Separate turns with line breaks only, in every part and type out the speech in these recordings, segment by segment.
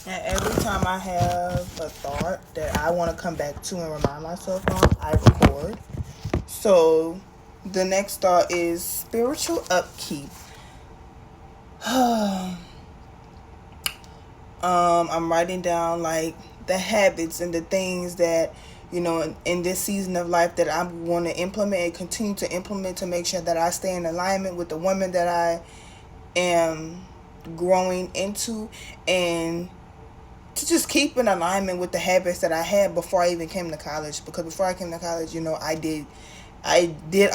And every time I have a thought that I want to come back to and remind myself on, I record. So the next thought is spiritual upkeep. I'm writing down like the habits and the things that in this season of life that I want to implement and continue to implement to make sure that I stay in alignment with the woman that I am growing into, and to just keep in alignment with the habits that I had before I even came to college. Because before I came to college, I did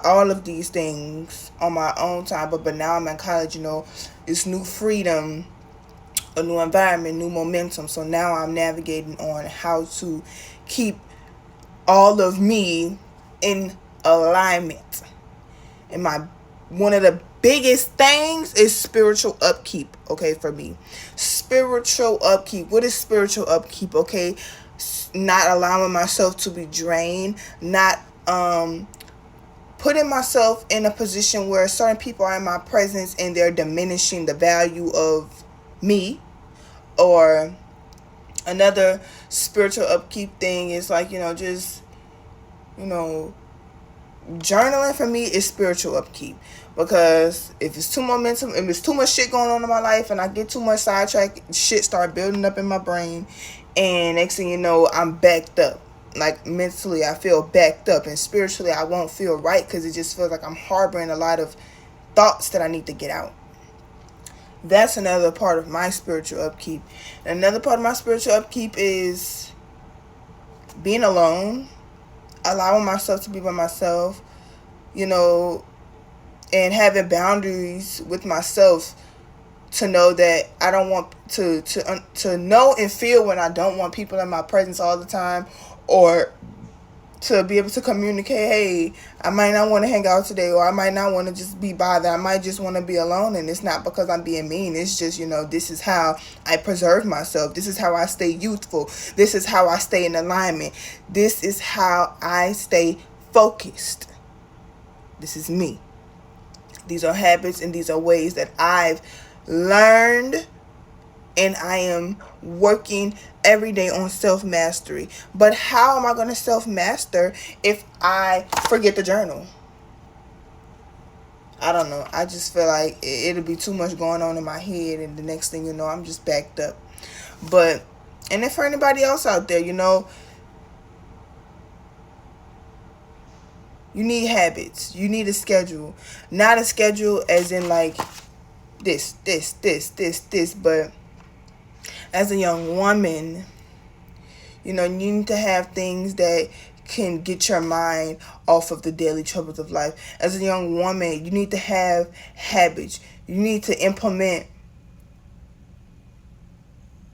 all of these things on my own time. But now I'm in college. It's new freedom, a new environment, new momentum. So now I'm navigating on how to keep all of me in alignment. And my one of the biggest things is spiritual upkeep. Okay, for me, spiritual upkeep. What is spiritual upkeep? Okay, not allowing myself to be drained, not putting myself in a position where certain people are in my presence and they're diminishing the value of me. Or another spiritual upkeep thing is like, just, journaling for me is spiritual upkeep. Because if it's too momentum, if it's too much shit going on in my life and I get too much sidetracked, shit start building up in my brain, and next thing you know, I'm backed up. Like mentally I feel backed up, and spiritually I won't feel right because it just feels like I'm harboring a lot of thoughts that I need to get out. That's another part of my spiritual upkeep. Another part of my spiritual upkeep is being alone, allowing myself to be by myself, and having boundaries with myself to know that I don't want to know and feel when I don't want people in my presence all the time, or to be able to communicate, hey, I might not want to hang out today, or I might not want to just be bothered. I might just want to be alone, and it's not because I'm being mean. It's just, this is how I preserve myself. This is how I stay youthful. This is how I stay in alignment. This is how I stay focused. This is me. These are habits and these are ways that I've learned, and I am working every day on self-mastery. But how am I going to self-master if I forget the journal? I don't know. I just feel like it'll be too much going on in my head, and the next thing you know, I'm just backed up. But, and then for anybody else out there, you need habits. You need a schedule. Not a schedule as in like this, but as a young woman, you need to have things that can get your mind off of the daily troubles of life. As a young woman, you need to have habits. You need to implement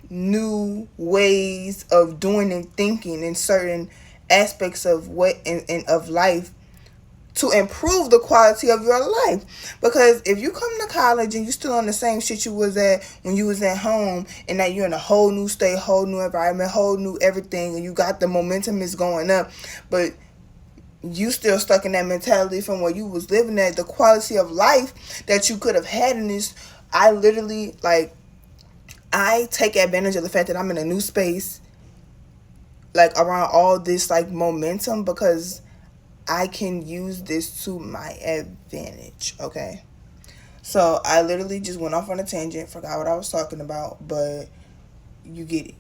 new ways of doing and thinking in certain aspects of of life to improve the quality of your life. Because if you come to college and you still on the same shit you was at when you was at home, and that you're in a whole new state, whole new environment, whole new everything, and you got the momentum is going up, but you still stuck in that mentality from where you was living at, the quality of life that you could have had in this, I literally, I take advantage of the fact that I'm in a new space, around all this, momentum, because I can use this to my advantage, okay? So I literally just went off on a tangent, forgot what I was talking about, but you get it.